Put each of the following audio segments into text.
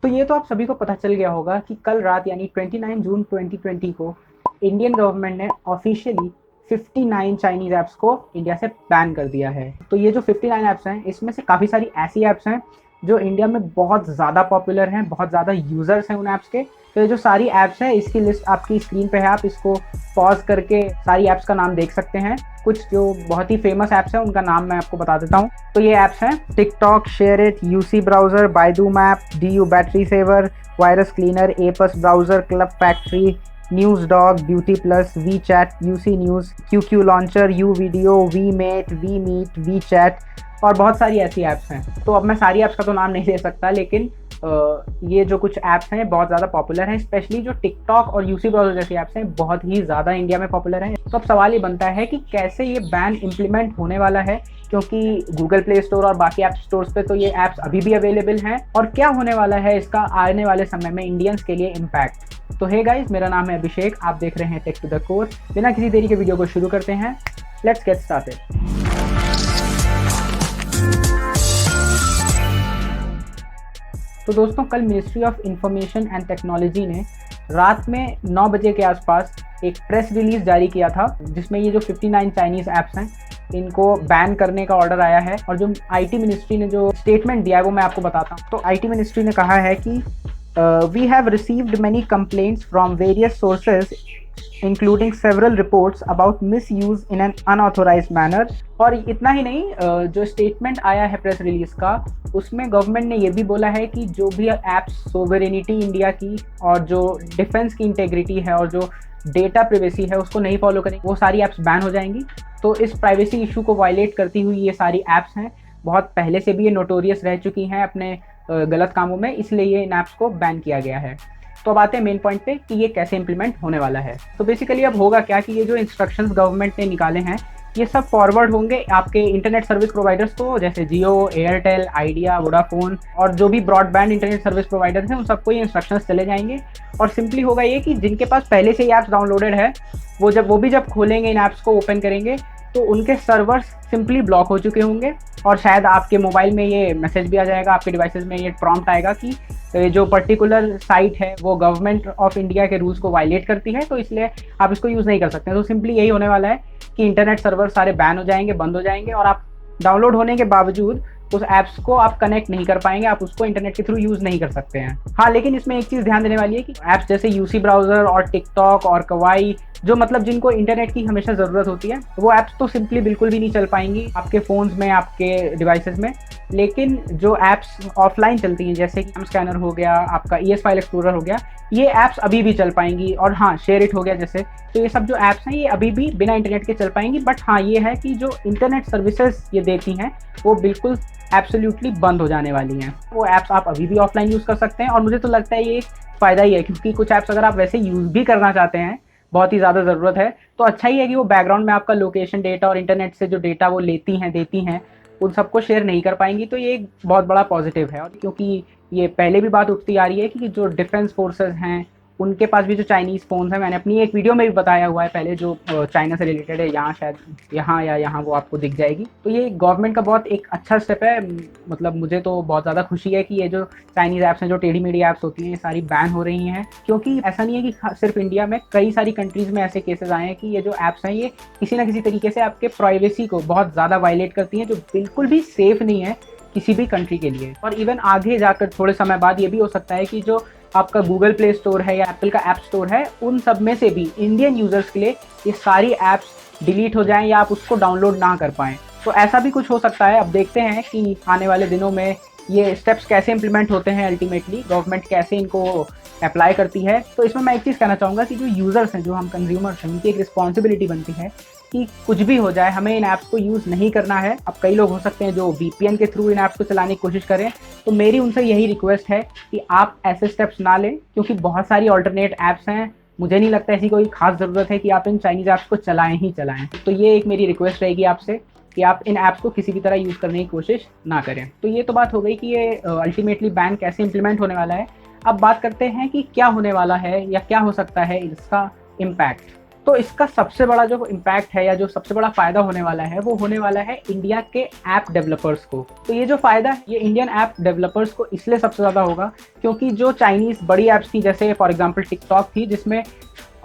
तो ये तो आप सभी को पता चल गया होगा कि कल रात यानी 29 जून 2020 को इंडियन गवर्नमेंट ने ऑफिशियली 59 चाइनीज़ ऐप्स को इंडिया से बैन कर दिया है। तो ये जो 59 ऐप्स हैं, इसमें से काफ़ी सारी ऐसी ऐप्स हैं जो इंडिया में बहुत ज़्यादा पॉपुलर हैं, बहुत ज़्यादा यूज़र्स हैं उन ऐप्स के। तो ये जो सारी ऐप्स हैं, इसकी लिस्ट आपकी स्क्रीन पे है, आप इसको पॉज करके सारी ऐप्स का नाम देख सकते हैं। कुछ जो बहुत ही फेमस ऐप्स हैं उनका नाम मैं आपको बता देता हूँ। तो ये ऐप्स हैं TikTok, SHAREit, UC Browser, Baidu Map, DU Battery Saver, Virus Cleaner, APUS Browser, Club Factory, News Dog, Beauty Plus, WeChat, UC News, Q Launcher, U Video, VMate, WeMeet, WeChat और बहुत सारी ऐसी apps हैं। तो अब मैं सारी apps का तो नाम नहीं ले सकता, लेकिन ये जो कुछ ऐप्स हैं बहुत ज़्यादा पॉपुलर हैं। स्पेशली जो टिकटॉक और यूसी ब्राउज़र जैसी ऐप्स हैं बहुत ही ज़्यादा इंडिया में पॉपुलर हैं। तो अब सवाल ये बनता है कि कैसे ये बैन इम्प्लीमेंट होने वाला है, क्योंकि गूगल प्ले स्टोर और बाकी ऐप स्टोर्स पे तो ये ऐप्स अभी भी अवेलेबल हैं, और क्या होने वाला है इसका आने वाले समय में इंडियंस के लिए इम्पैक्ट। तो हे गाइस, मेरा नाम है अभिषेक, आप देख रहे हैं टेक टू द कोर। बिना किसी देरी के वीडियो को शुरू करते हैं। Let's get started. तो दोस्तों, कल ministry of information and technology ने रात में 9 बजे के आसपास एक प्रेस रिलीज जारी किया था, जिसमें ये जो 59 चाइनीज़ ऐप्स हैं इनको बैन करने का ऑर्डर आया है। और जो आईटी मिनिस्ट्री ने जो स्टेटमेंट दिया है वो मैं आपको बताता हूँ। तो आईटी मिनिस्ट्री ने कहा है कि we have received many complaints from various sources including several reports about misuse in an unauthorised manner. और इतना ही नहीं, जो स्टेटमेंट आया है प्रेस रिलीज का, उसमें गवर्नमेंट ने ये भी बोला है कि जो भी ऐप्स सोवरेनिटी इंडिया की और जो डिफेंस की इंटेग्रिटी है और जो डेटा प्राइवेसी है उसको नहीं फॉलो करेंगे, वो सारी ऐप्स बैन हो जाएंगी। तो इस प्राइवेसी इशू को वायलेट करती हुई ये सारी ऐप्स हैं, बहुत पहले से भी ये नोटोरियस रह चुकी हैं अपने गलत कामों में, इसलिए ये इन ऐप्स को बैन किया गया है। तो अब आते हैं मेन पॉइंट पे कि ये कैसे इंप्लीमेंट होने वाला है। तो बेसिकली अब होगा क्या कि ये जो इंस्ट्रक्शंस गवर्नमेंट ने निकाले हैं ये सब फॉरवर्ड होंगे आपके इंटरनेट सर्विस प्रोवाइडर्स को, जैसे जियो, एयरटेल, आइडिया, वोडाफोन और जो भी ब्रॉडबैंड इंटरनेट सर्विस प्रोवाइडर्स हैं उन सबको ये इंस्ट्रक्शंस चले जाएंगे। और सिंपली होगा ये कि जिनके पास पहले से ही ऐप्स डाउनलोडेड है वो भी जब खोलेंगे, इन ऐप्स को ओपन करेंगे, तो उनके सर्वर्स सिंपली ब्लॉक हो चुके होंगे। और शायद आपके मोबाइल में ये मैसेज भी आ जाएगा, आपके डिवाइसेस में ये प्रॉम्प्ट आएगा कि जो पर्टिकुलर साइट है वो गवर्नमेंट ऑफ इंडिया के रूल्स को वायलेट करती है, तो इसलिए आप इसको यूज़ नहीं कर सकते। तो सिंपली यही होने वाला है कि इंटरनेट सर्वर सारे बैन हो जाएंगे, बंद हो जाएंगे, और आप डाउनलोड होने के बावजूद उस ऐप्स को आप कनेक्ट नहीं कर पाएंगे, आप उसको इंटरनेट के थ्रू यूज़ नहीं कर सकते हैं। हाँ, लेकिन इसमें एक चीज़ ध्यान देने वाली है कि ऐप्स जैसे यूसी ब्राउज़र और टिकटॉक और कवाई, जो मतलब जिनको इंटरनेट की हमेशा ज़रूरत होती है, वो ऐप्स तो सिंपली बिल्कुल भी नहीं चल पाएंगी आपके फ़ोन्स में, आपके डिवाइसेस में। लेकिन जो ऐप्स ऑफलाइन चलती हैं, जैसे कि स्कैनर हो गया, आपका ES फाइल एक्सप्लोरर हो गया, ये ऐप्स अभी भी चल पाएंगी। और हाँ, शेयरिट हो गया जैसे, तो ये सब जो ऐप्स हैं ये अभी भी बिना इंटरनेट के चल पाएंगी। बट हाँ, ये है कि जो इंटरनेट सर्विसेज ये देती हैं वो बिल्कुल एब्सोल्युटली बंद हो जाने वाली हैं। वो ऐप्स आप अभी भी ऑफलाइन यूज़ कर सकते हैं, और मुझे तो लगता है ये एक फ़ायदा ही है, क्योंकि कुछ ऐप्स अगर आप वैसे यूज़ भी करना चाहते हैं, बहुत ही ज़्यादा ज़रूरत है, तो अच्छा ही है कि वो बैकग्राउंड में आपका लोकेशन डेटा और इंटरनेट से जो डेटा वो देती हैं उन सबको शेयर नहीं कर पाएंगी। तो ये एक बहुत बड़ा पॉजिटिव है, क्योंकि ये पहले भी बात उठती आ रही है कि जो डिफेंस फोर्सेस हैं उनके पास भी जो चाइनीज़ फ़ोन्स हैं, मैंने अपनी एक वीडियो में भी बताया हुआ है पहले, जो चाइना से रिलेटेड है, यहाँ शायद यहाँ वो आपको दिख जाएगी। तो ये गवर्नमेंट का बहुत एक अच्छा स्टेप है। मतलब मुझे तो बहुत ज़्यादा खुशी है कि ये जो चाइनीज़ ऐप्स हैं, जो टेढ़ी मेढ़ी ऐप्स होती हैं, ये सारी बैन हो रही हैं। क्योंकि ऐसा नहीं है कि सिर्फ इंडिया में, कई सारी कंट्रीज़ में ऐसे केसेस आए हैं कि ये जो ऐप्स हैं ये किसी ना किसी तरीके से आपके प्राइवेसी को बहुत ज़्यादा वायलेट करती हैं, जो बिल्कुल भी सेफ़ नहीं है किसी भी कंट्री के लिए। और इवन आगे जाकर थोड़े समय बाद ये भी हो सकता है कि जो आपका गूगल प्ले स्टोर है या एप्पल का ऐप स्टोर है, उन सब में से भी इंडियन यूज़र्स के लिए ये सारी ऐप्स डिलीट हो जाएं या आप उसको डाउनलोड ना कर पाएँ। तो ऐसा भी कुछ हो सकता है। अब देखते हैं कि आने वाले दिनों में ये स्टेप्स कैसे इंप्लीमेंट होते हैं, अल्टीमेटली गवर्नमेंट कैसे इनको अप्लाई करती है। तो इसमें मैं एक चीज़ कहना चाहूँगा कि जो यूज़र्स हैं, जो हम कंज्यूमर्स हैं, उनकी एक रिस्पॉन्सिबिलिटी बनती है कि कुछ भी हो जाए हमें इन ऐप्स को यूज़ नहीं करना है। अब कई लोग हो सकते हैं जो VPN के थ्रू इन ऐप्स को चलाने की कोशिश करें, तो मेरी उनसे यही रिक्वेस्ट है कि आप ऐसे स्टेप्स ना लें, क्योंकि बहुत सारी ऑल्टरनेट ऐप्स हैं। मुझे नहीं लगता ऐसी कोई खास ज़रूरत है कि आप इन चाइनीज़ ऐप्स को चलाएं। तो ये एक मेरी रिक्वेस्ट रहेगी आपसे कि आप इन ऐप्स को किसी भी तरह यूज़ करने की कोशिश ना करें। तो ये तो बात हो गई कि ये अल्टीमेटली बैन कैसे इम्प्लीमेंट होने वाला है। अब बात करते हैं कि क्या होने वाला है या क्या हो सकता है इसका इम्पैक्ट। तो इसका सबसे बड़ा जो इम्पैक्ट है या जो सबसे बड़ा फ़ायदा होने वाला है वो होने वाला है इंडिया के ऐप डेवलपर्स को। तो ये जो फ़ायदा है ये इंडियन ऐप डेवलपर्स को इसलिए सबसे ज़्यादा होगा क्योंकि जो चाइनीज़ बड़ी ऐप्स थी, जैसे फॉर एग्जांपल टिकटॉक थी, जिसमें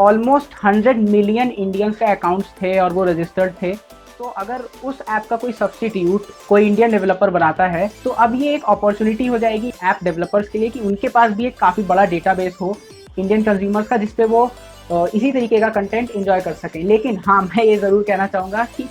ऑलमोस्ट 100 मिलियन इंडियंस के अकाउंट्स थे और वो रजिस्टर्ड थे। तो अगर उस ऐप का कोई सब्स्टिट्यूट कोई इंडियन डेवलपर बनाता है तो अब ये एक अपॉर्चुनिटी हो जाएगी ऐप डेवलपर्स के लिए कि उनके पास भी एक काफ़ी बड़ा डेटाबेस हो इंडियन कंज्यूमर्स का, जिसपे वो इसी तरीके का कंटेंट एंजॉय कर सकें। लेकिन हाँ, मैं ये ज़रूर कहना चाहूँगा कि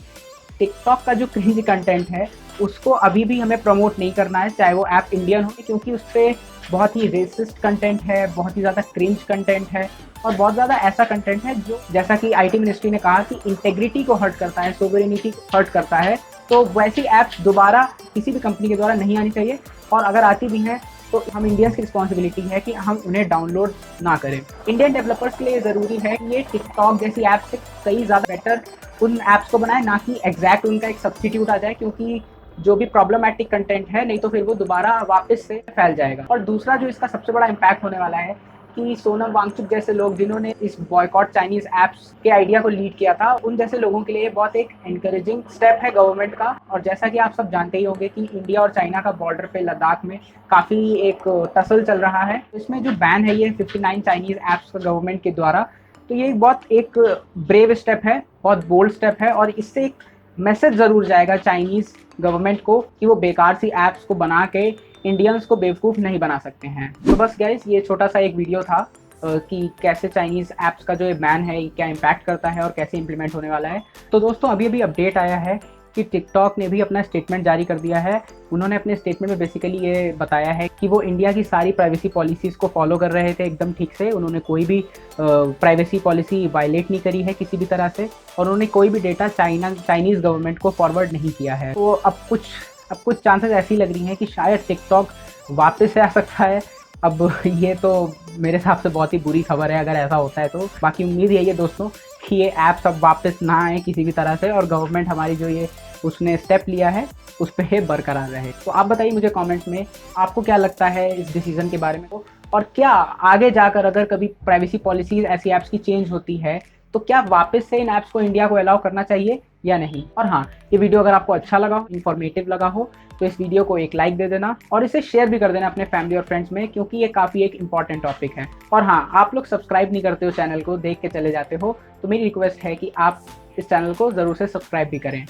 टिकटॉक का जो क्रिंज कंटेंट है उसको अभी भी हमें प्रमोट नहीं करना है, चाहे वो ऐप इंडियन हो, क्योंकि उस पर बहुत ही रेसिस्ट कंटेंट है, बहुत ही ज़्यादा क्रिंज कंटेंट है और बहुत ज़्यादा ऐसा कंटेंट है जो, जैसा कि आईटी मिनिस्ट्री ने कहा कि इंटेग्रिटी को हर्ट करता है, सोवरेनिटी को हर्ट करता है। तो वैसी ऐप्स दोबारा किसी भी कंपनी के द्वारा नहीं आनी चाहिए, और अगर आती भी हैं तो हम इंडियंस की रिस्पॉन्सिबिलिटी है कि हम उन्हें डाउनलोड ना करें। इंडियन डेवलपर्स के लिए ज़रूरी है कि ये टिकटॉक जैसी ऐप से कई ज़्यादा बेटर उन ऐप्स को बनाए, ना कि एग्जैक्ट उनका एक सब्स्टिट्यूट आ जाए, क्योंकि जो भी प्रॉब्लमैटिक कंटेंट है नहीं तो फिर वो दोबारा वापस से फैल जाएगा। और दूसरा जो इसका सबसे बड़ा इम्पैक्ट होने वाला है कि सोनम वांगचुक जैसे लोग जिन्होंने इस बॉयकॉट चाइनीज़ ऐप्स के आइडिया को लीड किया था, उन जैसे लोगों के लिए बहुत एक एनकरेजिंग स्टेप है गवर्नमेंट का। और जैसा कि आप सब जानते ही होंगे कि इंडिया और चाइना का बॉर्डर पे लद्दाख में काफ़ी एक टसल चल रहा है। इसमें जो बैन है ये 59 चाइनीज़ ऐप्स का गवर्नमेंट के द्वारा, तो ये बहुत एक ब्रेव स्टेप है, बहुत बोल्ड स्टेप है, और इससे एक मैसेज ज़रूर जाएगा चाइनीज़ गवर्नमेंट को कि वो बेकार सी ऐप्स को बना के इंडियंस को बेवकूफ़ नहीं बना सकते हैं। तो बस गाइस, ये छोटा सा एक वीडियो था कि कैसे चाइनीज़ ऐप्स का जो ये बैन है क्या इम्पैक्ट करता है और कैसे इम्प्लीमेंट होने वाला है। तो दोस्तों, अभी अपडेट आया है कि टिकटॉक ने भी अपना स्टेटमेंट जारी कर दिया है। उन्होंने अपने स्टेटमेंट में बेसिकली ये बताया है कि वो इंडिया की सारी प्राइवेसी पॉलिसीज़ को फॉलो कर रहे थे एकदम ठीक से। उन्होंने कोई भी प्राइवेसी पॉलिसी वायलेट नहीं करी है किसी भी तरह से, और उन्होंने कोई भी डेटा चाइनीज़ गवर्नमेंट को फॉरवर्ड नहीं किया है। तो अब कुछ चांसेस ऐसी लग रही हैं कि शायद टिकटॉक वापस से आ सकता है। अब ये तो मेरे हिसाब से बहुत ही बुरी खबर है अगर ऐसा होता है तो। बाकी उम्मीद यही है दोस्तों कि ये ऐप्स अब वापस ना आए किसी भी तरह से, और गवर्नमेंट हमारी जो ये उसने स्टेप लिया है उस पर बरकरार रहे। तो आप बताइए मुझे कमेंट्स में आपको क्या लगता है इस डिसीजन के बारे में, और क्या आगे जाकर अगर कभी प्राइवेसी पॉलिसीज ऐसी ऐप्स की चेंज होती है तो क्या वापस से इन ऐप्स को इंडिया को अलाउ करना चाहिए या नहीं। और हाँ, ये वीडियो अगर आपको अच्छा लगा हो, इन्फॉर्मेटिव लगा हो, तो इस वीडियो को एक लाइक दे देना और इसे शेयर भी कर देना अपने फैमिली और फ्रेंड्स में, क्योंकि ये काफ़ी एक इंपॉर्टेंट टॉपिक है। और हाँ, आप लोग सब्सक्राइब नहीं करते हो चैनल को, देख के चले जाते हो, तो मेरी रिक्वेस्ट है कि आप इस चैनल को ज़रूर से सब्सक्राइब भी करें।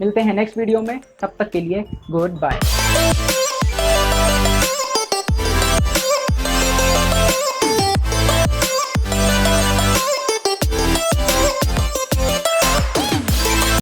मिलते हैं नेक्स्ट वीडियो में, तब तक के लिए गुड बाय।